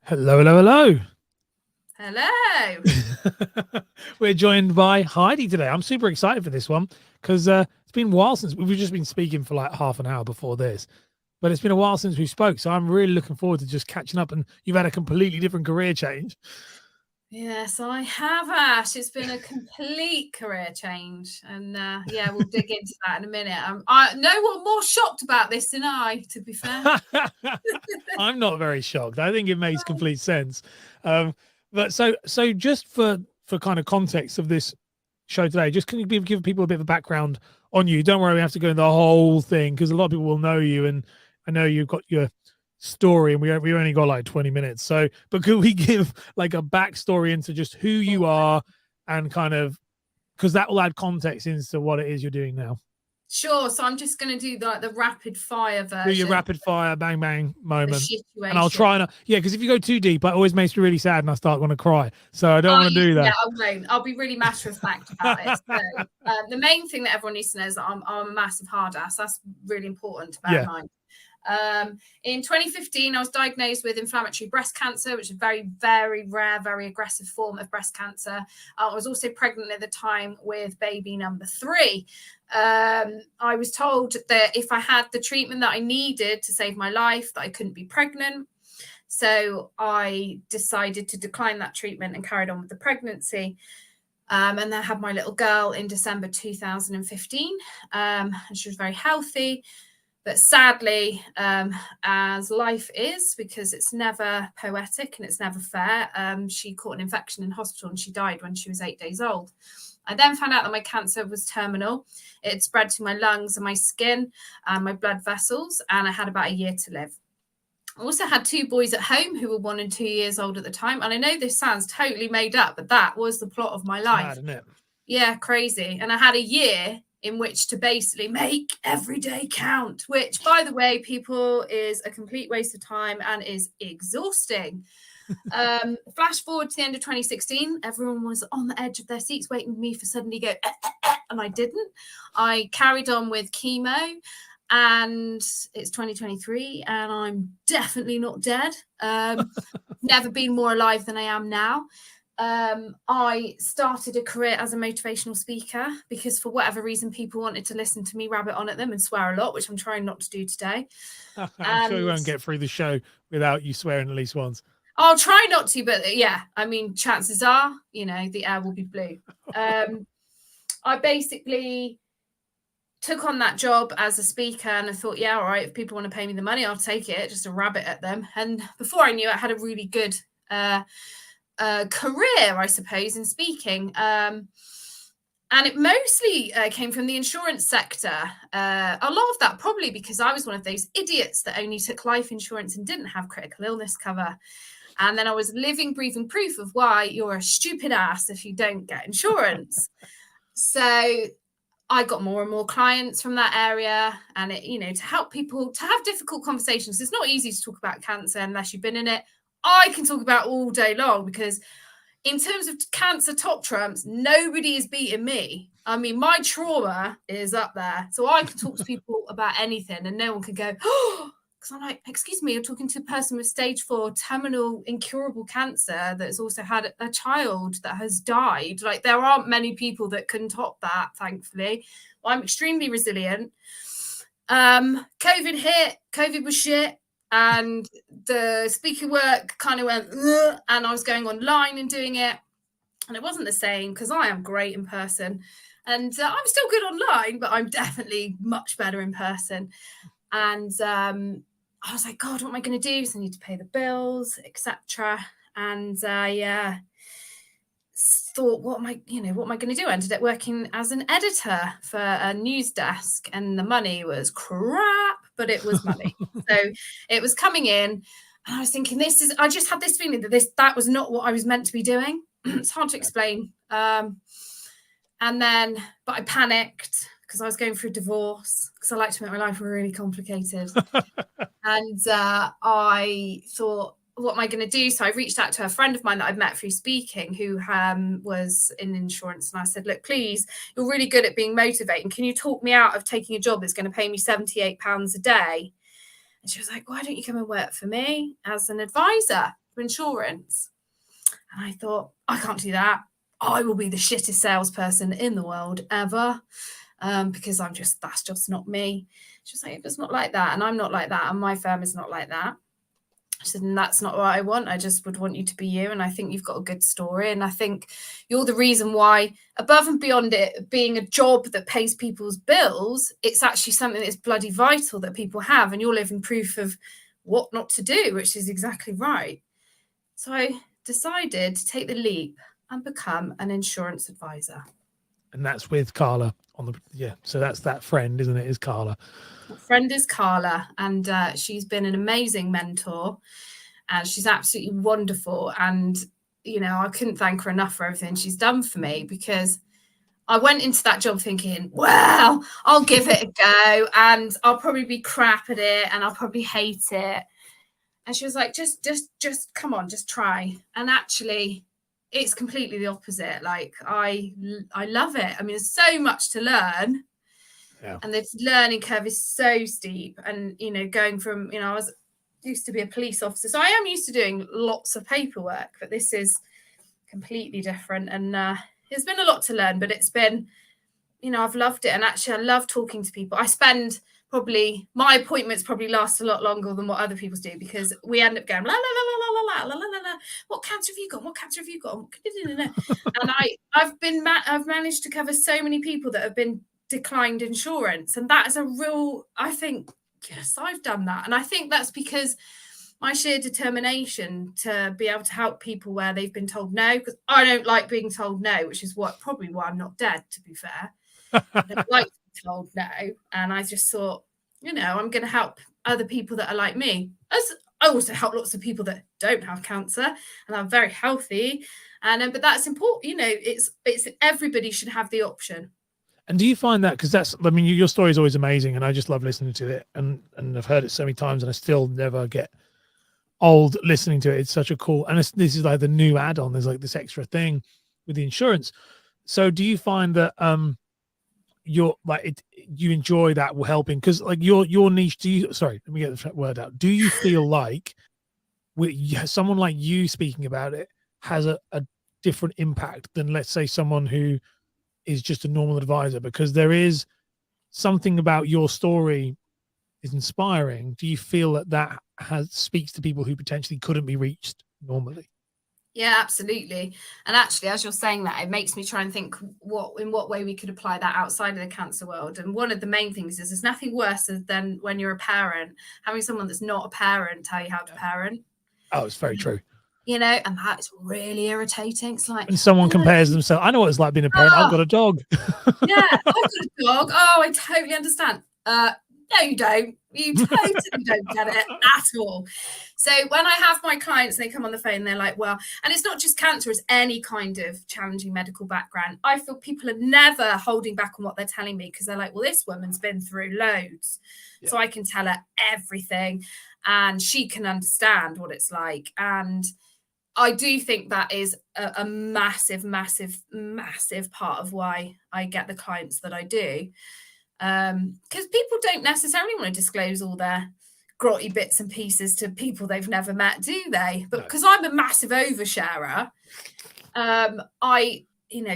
Hello, hello, Hello. hello. We're joined by Heidi today. I'm super excited for this one because it's been a while since we've just been speaking for like half an hour before this, but it's been a while since we spoke. So I'm really looking forward to just catching up. And you've had a completely different career change. Yes, I have, Ash. It's been a complete career change. And yeah, we'll dig into that in a minute. No one more shocked about this than I, to be fair. I'm not very shocked. I think it makes complete sense. Um, but just for kind of context of this show today, just can you give people a bit of a background on you? Don't worry, we have to go into the whole thing because a lot of people will know you, and I know you've got your story, and we only got like 20 minutes. So, but could we give like a backstory into just who you are and kind of because that will add context into what it is you're doing now. Sure. So I'm just going to do the rapid fire Do your version. rapid fire bang bang The moment. And I'll situation. try and yeah, because if you go too deep, it always makes me really sad and I start going to cry. So I don't want to do Yeah, that. I won't. I'll be really matter of fact about it. So the main thing that everyone needs to know is that I'm a massive hard ass. That's really important to bear in mind. In 2015, I was diagnosed with inflammatory breast cancer, which is a very, very rare, very aggressive form of breast cancer. I was also pregnant at the time with baby number 3. I was told that if I had the treatment that I needed to save my life, that I couldn't be pregnant. So I decided to decline that treatment and carried on with the pregnancy. And then I had my little girl in December 2015. And she was very healthy. But sadly, as life is, because it's never poetic and it's never fair, she caught an infection in hospital and she died when she was 8 days old. I then found out that my cancer was terminal. It had spread to my lungs and my skin and my blood vessels, and I had about a year to live. I also had 2 boys at home who were 1 and 2 years old at the time. And I know this sounds totally made up, but that was the plot of my life. Mad, isn't it? Yeah, crazy. And I had a year in which to basically make every day count, which, by the way, people, is a complete waste of time and is exhausting. Flash forward to the end of 2016, everyone was on the edge of their seats waiting for me for suddenly go, and I didn't. I carried on with chemo. And it's 2023 and I'm definitely not dead. Never been more alive than I am now. I started a career as a motivational speaker because for whatever reason people wanted to listen to me rabbit on at them and swear a lot, which I'm trying not to do today. I'm sure you won't get through the show without you swearing at least once. I'll try not to, but yeah, I mean, chances are, the air will be blue. I basically took on that job as a speaker and I thought, yeah, all right, if people want to pay me the money, I'll take it, just a rabbit at them. And before I knew it, I had a really good career, I suppose, in speaking. And it mostly came from the insurance sector. A lot of that probably because I was one of those idiots that only took life insurance and didn't have critical illness cover. And then I was living, breathing proof of why you're a stupid ass if you don't get insurance. So I got more and more clients from that area, and it, to help people to have difficult conversations. It's not easy to talk about cancer unless you've been in it. I can talk about all day long because in terms of cancer top trumps, nobody is beating me. I mean, my trauma is up there. So I can talk to people about anything and no one can go, oh, because I'm like, excuse me, you're talking to a person with stage 4 terminal incurable cancer that's also had a child that has died. Like, there aren't many people that can top that, thankfully. Well, I'm extremely resilient. COVID hit, COVID was shit. And the speaker work kind of went, and I was going online and doing it. And it wasn't the same because I am great in person. And I'm still good online, but I'm definitely much better in person. And I was like, God, what am I going to do? So I need to pay the bills, etc. And I thought, what am I going to do? I ended up working as an editor for a news desk, and the money was crap, but it was money. So it was coming in, and I was thinking, I just had this feeling that was not what I was meant to be doing. It's hard to explain. But I panicked because I was going through a divorce because I like to make my life really complicated. And I thought, what am I going to do? So I reached out to a friend of mine that I'd met through speaking who was in insurance. And I said, look, please, you're really good at being motivating. Can you talk me out of taking a job that's going to pay me £78 a day? And she was like, why don't you come and work for me as an advisor? for insurance. And I thought, I can't do that. I will be the shittest salesperson in the world ever, because that's just not me. She's like, it's not like that, and I'm not like that, and my firm is not like that. She said, and that's not what I want. I just would want you to be you. And I think you've got a good story. And I think you're the reason why, above and beyond it being a job that pays people's bills, it's actually something that's bloody vital that people have. And you're living proof of what not to do, which is exactly right. So I decided to take the leap and become an insurance advisor. And that's with Carla on the, so that's that friend, isn't it? Is Carla. My friend is Carla, and she's been an amazing mentor, and she's absolutely wonderful. And, I couldn't thank her enough for everything she's done for me, because I went into that job thinking, well, I'll give it a go and I'll probably be crap at it and I'll probably hate it. And she was like, just come on, just try. And actually, it's completely the opposite. Like, I love it. I mean, there's so much to learn. Yeah. And this learning curve is so steep. And, going from, I used to be a police officer. So I am used to doing lots of paperwork, but this is completely different. And there's been a lot to learn, but it's been, I've loved it. And actually, I love talking to people. I spend my appointments probably last a lot longer than what other people's do, because we end up going, la, la, la, la, la, la, la, la, la. What cancer have you got? What cancer have you got? And I've managed to cover so many people that have been declined insurance. And that is a real, I think, yes, I've done that. And I think that's because my sheer determination to be able to help people where they've been told no, because I don't like being told no, which is probably why I'm not dead, to be fair. I don't like being told no. And I just thought, I'm going to help other people that are like me. As I also help lots of people that don't have cancer and are very healthy. And but that's important. It's everybody should have the option. And do you find that, because your story is always amazing and I just love listening to it, and I've heard it so many times and I still never get old listening to it. It's such a cool, and this is like the new add-on. There's like this extra thing with the insurance. So do you find that you're like you enjoy that helping, because like your niche, let me get the word out. Do you feel like with someone like you speaking about it has a different impact than, let's say, someone who is just a normal advisor? Because there is something about your story is inspiring. Do you feel that speaks to people who potentially couldn't be reached normally? Yeah, absolutely. And actually, as you're saying that, it makes me try and think in what way we could apply that outside of the cancer world. And one of the main things is there's nothing worse than when you're a parent, having someone that's not a parent tell you how to parent. Oh, it's very true. And that's really irritating. It's like when someone compares themselves. I know what it's like being a parent. I've got a dog. Yeah, I've got a dog. Oh, I totally understand. No, you don't. You totally don't get it at all. So when I have my clients, they come on the phone, they're like, well, and it's not just cancer, it's any kind of challenging medical background. I feel people are never holding back on what they're telling me, because they're like, well, this woman's been through loads. Yeah. So I can tell her everything and she can understand what it's like. And I do think that is a massive, massive, massive part of why I get the clients that I do. Because people don't necessarily want to disclose all their grotty bits and pieces to people they've never met, do they? But because I'm a massive oversharer,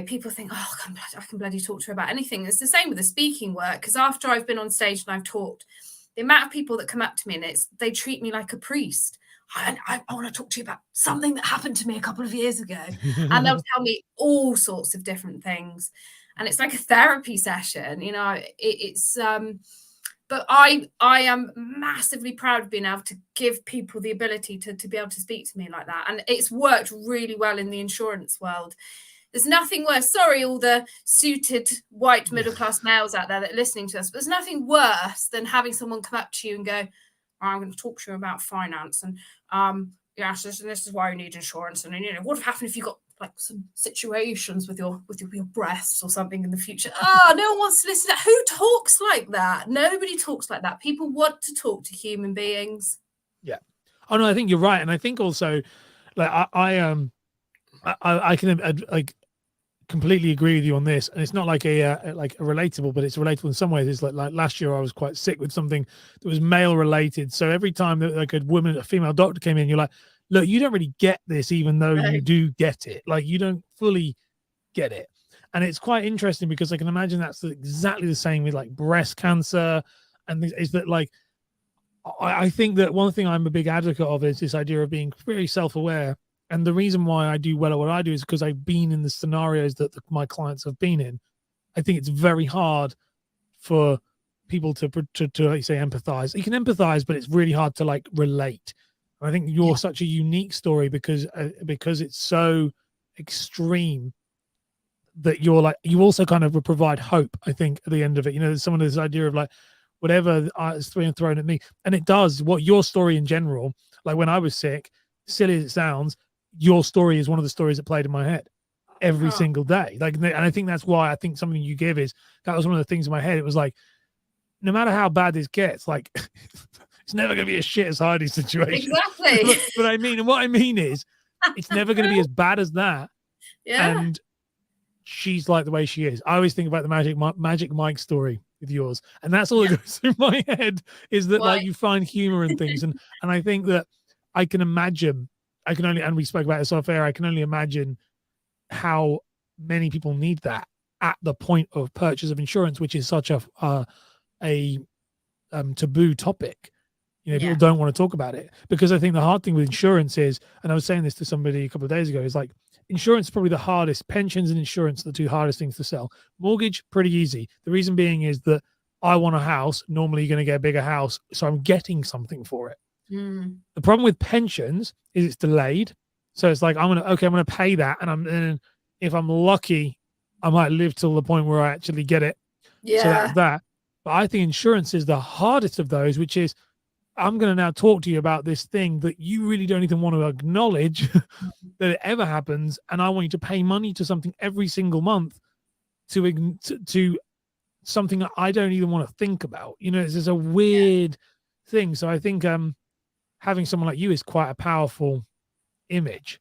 people think, oh, I can bloody talk to her about anything. It's the same with the speaking work, because after I've been on stage and I've talked, the amount of people that come up to me and they treat me like a priest. I want to talk to you about something that happened to me a couple of years ago. And they'll tell me all sorts of different things. And it's like a therapy session, but I am massively proud of being able to give people the ability to be able to speak to me like that. And it's worked really well in the insurance world. There's nothing worse. Sorry, all the suited white middle-class males out there that are listening to us, but there's nothing worse than having someone come up to you and go, I'm going to talk to you about finance. And yes, this is why you need insurance. And what would happen if you got like some situations with your breasts or something in the future? Oh, no one wants to listen to that. Who talks like that? Nobody talks like that. People want to talk to human beings. Yeah. Oh no, I think you're right. And I think also, like, I can like completely agree with you on this. And it's not like a relatable, but it's relatable in some ways. It's like last year I was quite sick with something that was male related. So every time that like a female doctor came in, you're like, look, you don't really get this, even though No. you do get it. Like, you don't fully get it. And it's quite interesting because I can imagine that's exactly the same with like breast cancer. And is that like, I think that one thing I'm a big advocate of is this idea of being very self-aware. And the reason why I do well at what I do is because I've been in the scenarios that my clients have been in. I think it's very hard for people to like say empathize. You can empathize, but it's really hard to like relate. And I think you're such a unique story because it's so extreme that you're like, you also kind of provide hope. I think at the end of it, there's some of this idea of like whatever is thrown at me, and it does. What your story in general, like when I was sick, silly as it sounds, your story is one of the stories that played in my head every single day. Like, and I think that's why I think something you give is, that was one of the things in my head. It was like, no matter how bad this gets, like it's never going to be as shit as Heidi's situation. Exactly. But I mean, and what I mean is, it's never going to be as bad as that. Yeah. And she's like the way she is. I always think about the Magic Mike story with yours, and that's all that goes through my head, is that like you find humor in things, and I think that I can imagine, and we spoke about this off air, I can only imagine how many people need that at the point of purchase of insurance, which is such a taboo topic. People don't want to talk about it, because I think the hard thing with insurance is, and I was saying this to somebody a couple of days ago, is like, insurance is probably the hardest. Pensions and insurance are the two hardest things to sell. Mortgage, pretty easy. The reason being is that I want a house. Normally you're going to get a bigger house, so I'm getting something for it. The problem with pensions is it's delayed. So it's like, I'm going to pay that, and if I'm lucky, I might live till the point where I actually get it. So that's that. But I think insurance is the hardest of those, which is, I'm going to now talk to you about this thing that you really don't even want to acknowledge that it ever happens. And I want you to pay money to something every single month to something that I don't even want to think about. It's just a weird thing. So I think having someone like you is quite a powerful image.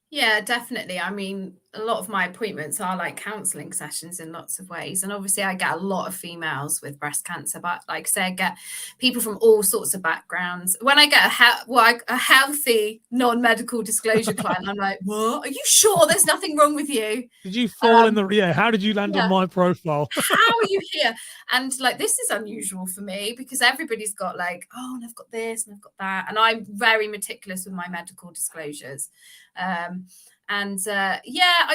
Yeah, definitely. I mean, a lot of my appointments are like counselling sessions in lots of ways. And obviously I get a lot of females with breast cancer, but like I say, I get people from all sorts of backgrounds. When I get a healthy non-medical disclosure client, I'm like, what? Are you sure there's nothing wrong with you? Did you fall how did you land on my profile? How are you here? And like, this is unusual for me, because everybody's got like, oh, and I've got this and I've got that. And I'm very meticulous with my medical disclosures. I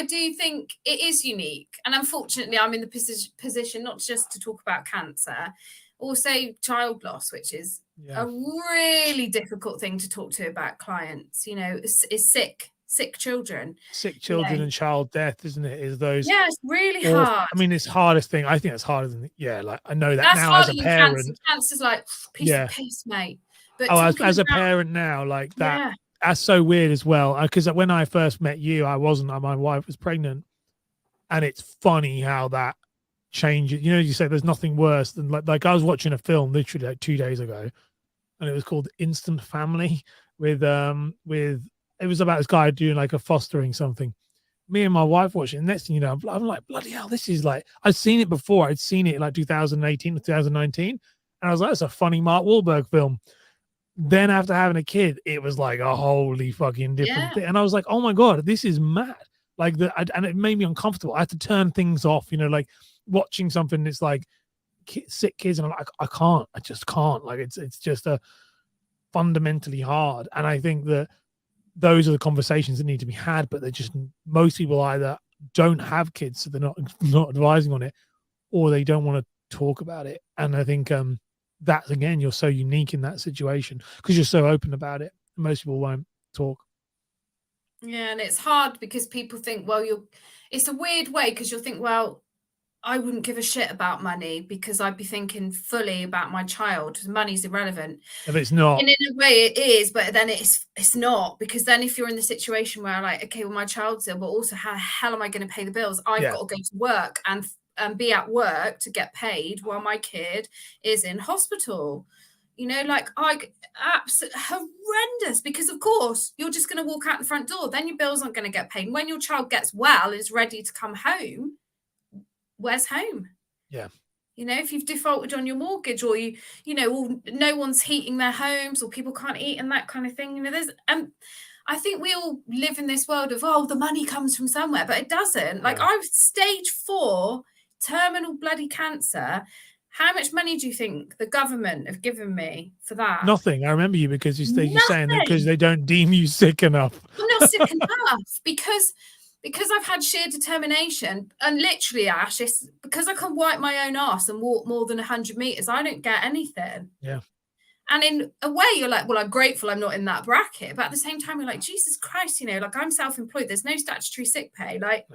do think it is unique. And unfortunately, I'm in the position not just to talk about cancer, also child loss, which is a really difficult thing to talk to about clients. Is sick children and child death, isn't it? Is those it's really hard. I mean, it's hardest thing. I think it's harder than like, I know that that's now as a parent. Cancer's like piece of piss, mate. But as a parent now, like that, that's so weird as well. Because when I first met you, I wasn't. My wife was pregnant, and it's funny how that changes. You say there's nothing worse than like I was watching a film literally like 2 days ago, and it was called Instant Family with it was about this guy doing like a fostering something. Me and my wife watched it, and next thing you know, I'm like, bloody hell, this is like, I'd seen it before. I'd seen it in like 2018 or 2019, and I was like, that's a funny Mark Wahlberg film. Then after having a kid, it was like a wholly fucking different thing. And I was like, oh my God, this is mad. Like and it made me uncomfortable. I had to turn things off, like watching something that's like sick kids. And I'm like, I just can't. Like, it's just a fundamentally hard. And I think that those are the conversations that need to be had, but they're just, most people either don't have kids, so they're not advising on it, or they don't want to talk about it. And I think that's, again, you're so unique in that situation because you're so open about it. Most people won't talk. Yeah, and it's hard because people think, well, it's a weird way, because you'll think, well, I wouldn't give a shit about money because I'd be thinking fully about my child. Money's irrelevant. If it's not. And in a way it is, but then it's not, because then if you're in the situation where like, okay, well, my child's ill, but also how the hell am I going to pay the bills? I've got to go to work and be at work to get paid while my kid is in hospital. Like, absolutely horrendous, because of course you're just going to walk out the front door, then your bills aren't going to get paid. When your child gets well, is ready to come home, where's home? Yeah. You know, if you've defaulted on your mortgage, or or no one's heating their homes, or people can't eat, and that kind of thing. You know, there's I think we all live in this world of, oh, the money comes from somewhere, but it doesn't. Like, I've stage 4 terminal bloody cancer. How much money do you think the government have given me for that? Nothing. I remember you because you're saying that because Nothing. they don't deem you sick enough. I'm not sick enough because I've had sheer determination, and literally, Ash, it's because I can wipe my own ass and walk more than 100 meters. I don't get anything. Yeah. And in a way, you're like, well, I'm grateful I'm not in that bracket. But at the same time, you're like, Jesus Christ, like, I'm self-employed. There's no statutory sick pay. Like,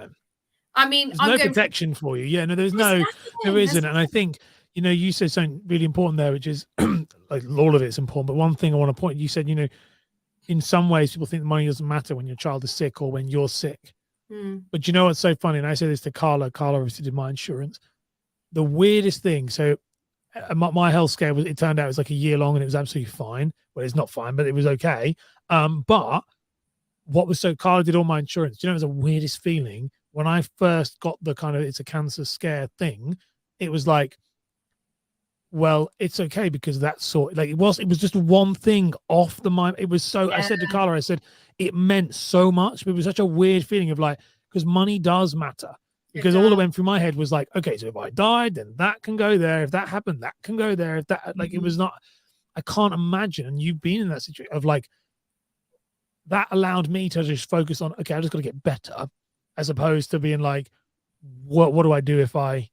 I mean, there's no protection for you. Yeah, no, there isn't. And I think, you said something really important there, which is like all of it's important. But one thing I want to point, you said, in some ways people think the money doesn't matter when your child is sick or when you're sick. But you know what's so funny? And I say this to Carla. Carla obviously did my insurance. The weirdest thing. So my health scare it turned out it was like a year long and it was absolutely fine. Well, it's not fine, but it was okay. But what was Carla did all my insurance. Do you know, it was the weirdest feeling when I first got the kind of it's a cancer scare thing. It was like, well, it's okay because that's like it was just one thing off the mind. It was so I said to Carla, I said it meant so much, but it was such a weird feeling of like, because money does matter. Because all that went through my head was like, okay, so if I died, then that can go there. If that happened, that can go there. If that like it was not, I can't imagine. And you've been in that situation of like that allowed me to just focus on, okay, I just got to get better, as opposed to being like, what do I do if I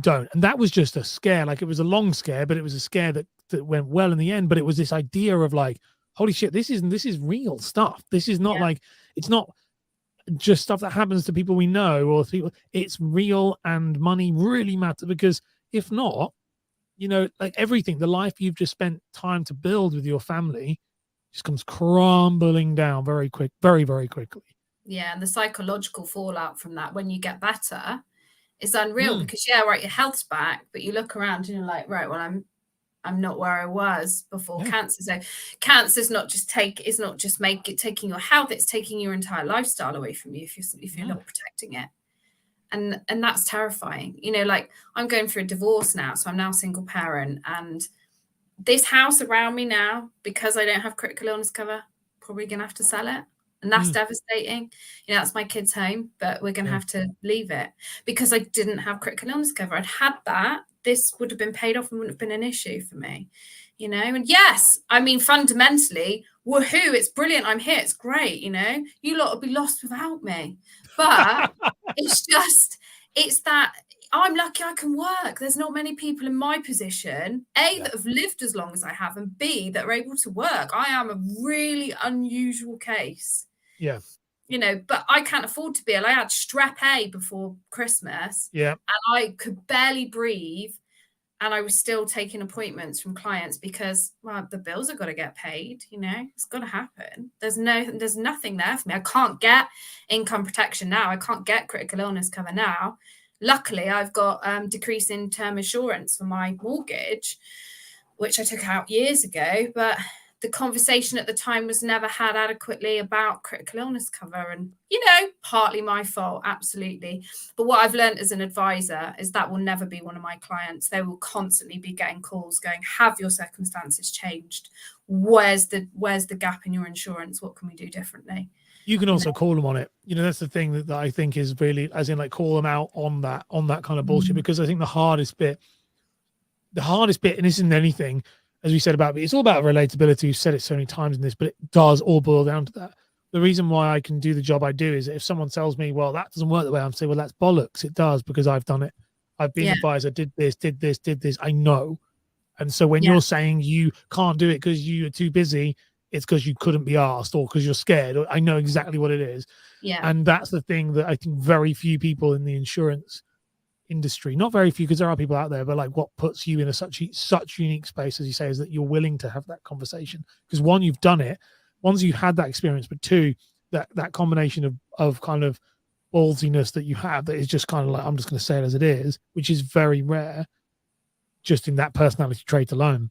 don't? And that was just a scare. Like it was a long scare, but it was a scare that went well in the end. But it was this idea of like, holy shit, this is real stuff. This is not like, it's not just stuff that happens to people we know or people. It's real, and money really matters, because if not, like everything, the life you've just spent time to build with your family just comes crumbling down very very quickly. Yeah, and the psychological fallout from that when you get better is unreal, because right, your health's back, but you look around and you're like, right, well, I'm not where I was before cancer. So cancer's not just taking your health, it's taking your entire lifestyle away from you if you're not protecting it. And that's terrifying. Like I'm going through a divorce now, so I'm now a single parent, and this house around me now, because I don't have critical illness cover, probably gonna have to sell it. And that's devastating. That's my kid's home, but we're gonna have to leave it because I didn't have critical illness cover. I'd had that. This would have been paid off and wouldn't have been an issue for me, and yes, I mean, fundamentally, woohoo, it's brilliant. I'm here. It's great. You lot will be lost without me, but it's that I'm lucky I can work. There's not many people in my position, that have lived as long as I have, and B, that are able to work. I am a really unusual case. Yeah. But I can't afford to be ill. I had strep A before Christmas. Yeah. And I could barely breathe. And I was still taking appointments from clients because, well, the bills have got to get paid. It's got to happen. There's nothing there for me. I can't get income protection now. I can't get critical illness cover now. Luckily, I've got decreasing term insurance for my mortgage, which I took out years ago. But the conversation at the time was never had adequately about critical illness cover. And, partly my fault, absolutely. But what I've learned as an advisor is that will never be one of my clients. They will constantly be getting calls going, have your circumstances changed? Where's the gap in your insurance? What can we do differently? You can also call them on it. That's the thing that I think is really, as in like call them out on that kind of bullshit, because I think the hardest bit, and this isn't anything, as we said about it, it's all about relatability. We've said it so many times in this, but it does all boil down to that. The reason why I can do the job I do is if someone tells me, well, that doesn't work the way I'm saying, well, that's bollocks. It does, because I've done it. I've been advisor, did this. I know. And so when you're saying you can't do it because you're too busy, it's because you couldn't be asked or because you're scared. I know exactly what it is. Yeah. And that's the thing that I think very few people in the insurance industry, not very few, because there are people out there, but like what puts you in a such unique space, as you say, is that you're willing to have that conversation. Because one, you've done it. Once you've had that experience, but two, that combination of kind of ballsiness that you have, that is just kind of like, I'm just going to say it as it is, which is very rare, just in that personality trait alone,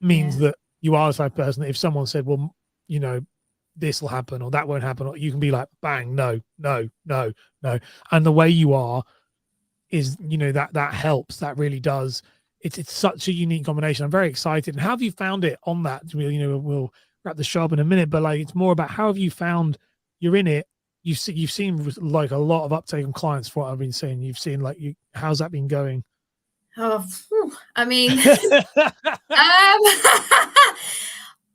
means that you are the type of person that if someone said, well, this will happen or that won't happen, or you can be like, bang, no. And the way you are is, you know, that helps. That really does. It's such a unique combination. I'm very excited. And how have you found it on that? You know, we'll wrap the show up in a minute, but like, it's more about how have you found you're in it. You've seen like a lot of uptake on clients for what I've been saying. You've seen like how's that been going? Oh, I mean,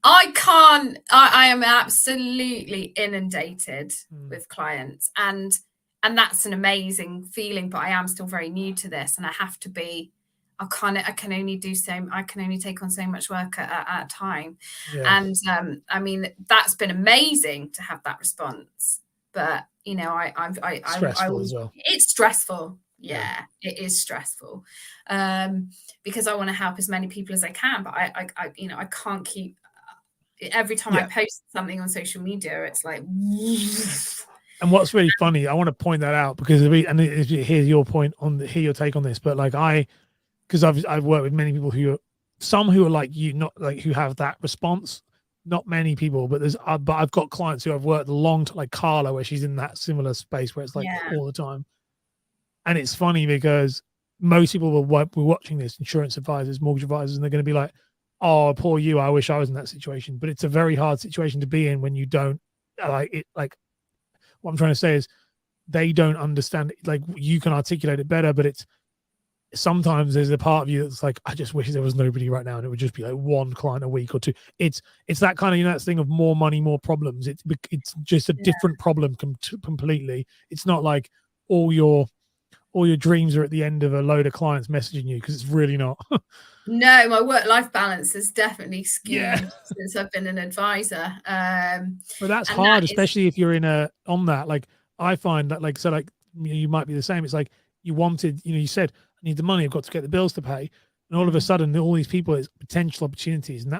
I am absolutely inundated with clients, and that's an amazing feeling, but I am still very new to this, and I have to be, I can only take on so much work at a time. Yeah. And I mean, that's been amazing to have that response, but you know, Stressful as well. It's stressful. Yeah, it is stressful, because I want to help as many people as I can, but I you know, I can't keep, every time I post something on social media, it's like. And what's really funny, I want to point that out because hear your point on hear your take on this, but like because I've worked with many people who are like you, not like who have that response. Not many people, but but I've got clients who I've worked long to, like Carla, where she's in that similar space where it's like all the time. And it's funny because most people will be watching this, insurance advisors, mortgage advisors, and they're going to be like, "Oh, poor you! I wish I was in that situation." But it's a very hard situation to be in when you don't like it. Like, what I'm trying to say is, they don't understand it. Like, you can articulate it better, but it's sometimes there's a part of you that's like, I just wish there was nobody right now, and it would just be like one client a week or two. It's that kind of, you know, that thing of more money, more problems. It's just a different problem completely. It's not like all your dreams are at the end of a load of clients messaging you, because it's really not. No, my work-life balance has definitely skewed since I've been an advisor. But that's hard, especially if you're on that. Like, I find that, like, so like you might be the same. It's like you wanted, you know, you said, I need the money, I've got to get the bills to pay. And all of a sudden, all these people is potential opportunities. And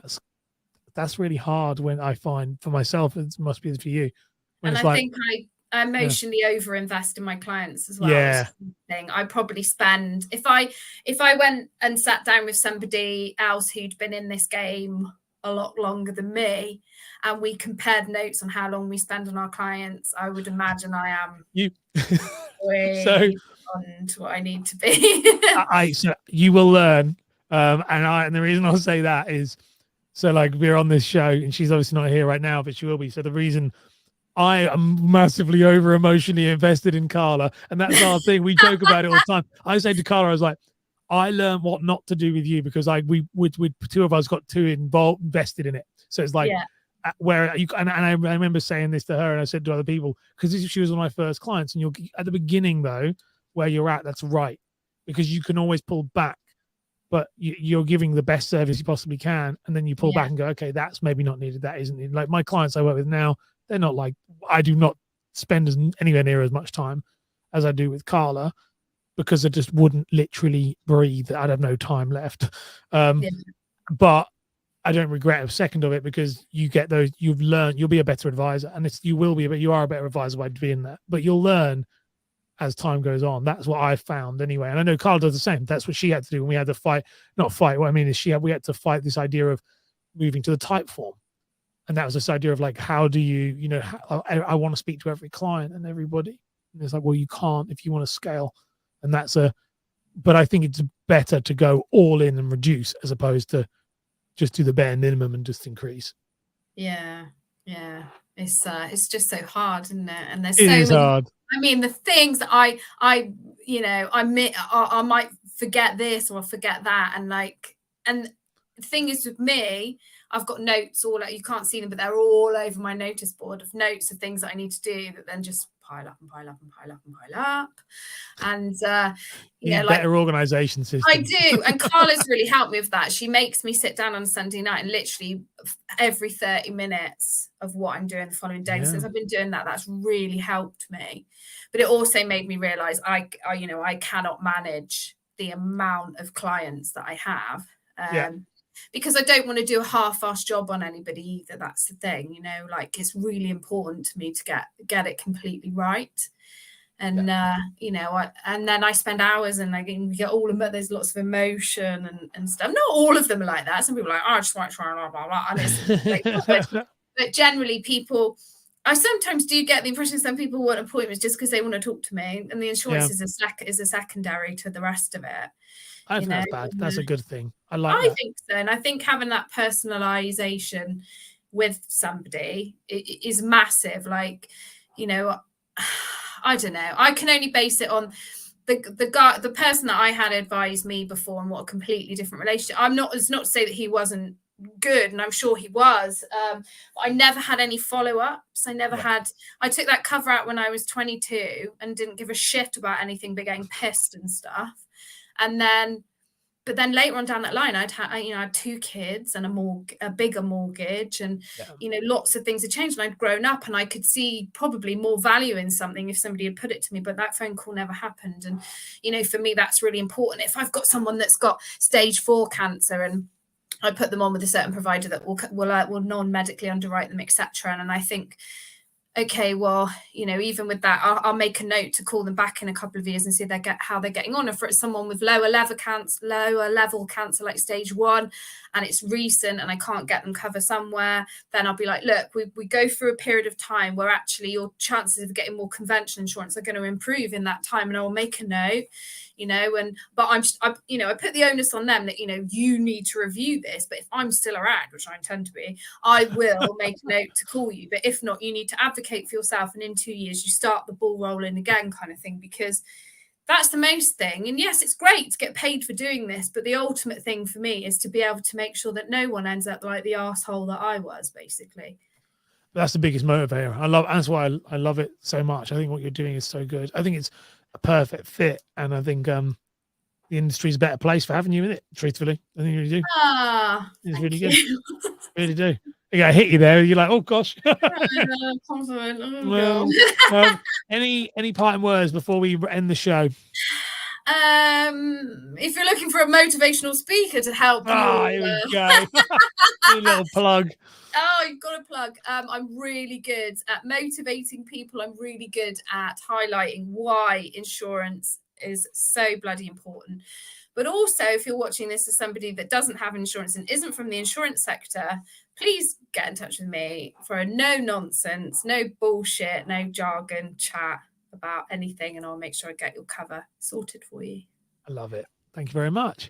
that's really hard when I find for myself, it must be for you. And I think I emotionally overinvest in my clients as well. Yeah. I probably spend, if I went and sat down with somebody else who'd been in this game a lot longer than me, and we compared notes on how long we spend on our clients, I would imagine I am way beyond what I need to be. So you will learn. And the reason I'll say that is, so like, we're on this show and she's obviously not here right now, but she will be. So the reason I am massively over emotionally invested in Carla, and that's our thing. We joke about it all the time. I say to Carla, I was like, I learned what not to do with you, because we two of us got too invested in it. So it's like, where you, and I remember saying this to her, and I said to other people, because she was one of my first clients, and you're at the beginning though, where you're at, that's right, because you can always pull back, but you're giving the best service you possibly can, and then you pull back and go, okay, that's maybe not needed, that isn't needed. Like my clients I work with now, they're not like, I do not spend anywhere near as much time as I do with Carla, because I just wouldn't literally breathe. I'd have no time left. But I don't regret a second of it, because you get those, you've learned, you'll be a better advisor, and you are a better advisor by being that, but you'll learn as time goes on. That's what I found anyway. And I know Carla does the same. That's what she had to do when we had to fight, not fight. What I mean is we had to fight this idea of moving to the type form. And that was this idea of like, how do you know, I want to speak to every client and everybody. And it's like, well, you can't if you want to scale. And but I think it's better to go all in and reduce, as opposed to just do the bare minimum and just increase. Yeah. It's just so hard, isn't it? And there's so many hard. I mean, the things that I might forget this or forget that, and the thing is with me, I've got notes you can't see them, but they're all over my notice board of notes of things that I need to do that then just pile up and pile up and pile up and pile up. And better organization system. I do. And Carla's really helped me with that. She makes me sit down on a Sunday night and literally every 30 minutes of what I'm doing the following day. Since I've been doing that, that's really helped me. But it also made me realize I cannot manage the amount of clients that I have. Because I don't want to do a half-assed job on anybody either. That's the thing, like, it's really important to me to get it completely right. And and then I spend hours, and we get all of there's lots of emotion and stuff. Not all of them are like that. Some people are like, I just want to try blah blah blah, and it's like, but generally people I sometimes do get the impression some people want appointments just because they want to talk to me, and the insurance is a secondary to the rest of it. I think that's bad. That's a good thing. I like I that. think so, and I think having that personalization with somebody is massive. Like, you know, I don't know. I can only base it on the person that I had advised me before and what a completely different relationship. It's not to say that he wasn't good, and I'm sure he was, but I never had any follow-ups. I took that cover out when I was 22 and didn't give a shit about anything but getting pissed and stuff. But then later on down that line, I had 2 kids and a bigger mortgage, and lots of things had changed, and I'd grown up, and I could see probably more value in something if somebody had put it to me. But that phone call never happened, and for me, that's really important. If I've got someone that's got stage 4 cancer, and I put them on with a certain provider that will non-medically underwrite them, etc. And I think, okay, well, even with that, I'll make a note to call them back in a couple of years and see how they're getting on. If it's someone with lower level cancer, like stage 1, and it's recent and I can't get them cover somewhere, then I'll be like, look, we go through a period of time where actually your chances of getting more conventional insurance are going to improve in that time, and I will make a note. But I put the onus on them that, you need to review this. But if I'm still around, which I intend to be, I will make a note to call you. But if not, you need to advocate for yourself. And in 2 years, you start the ball rolling again, kind of thing, because that's the most thing. And yes, it's great to get paid for doing this. But the ultimate thing for me is to be able to make sure that no one ends up like the arsehole that I was, basically. That's the biggest motivator. That's why I love it so much. I think what you're doing is so good. I think it's a perfect fit, and I think the industry's a better place for having you in it. Truthfully, I think you really do. It's really good. Really do. Yeah, I hit you there. You're like, oh gosh. Any parting words before we end the show? If you're looking for a motivational speaker to help you, here we go. A little plug. Oh, you've got a plug. I'm really good at motivating people. I'm really good at highlighting why insurance is so bloody important. But also, if you're watching this as somebody that doesn't have insurance and isn't from the insurance sector, please get in touch with me for a no nonsense, no bullshit, no jargon chat about anything, and I'll make sure I get your cover sorted for you. I love it. Thank you very much.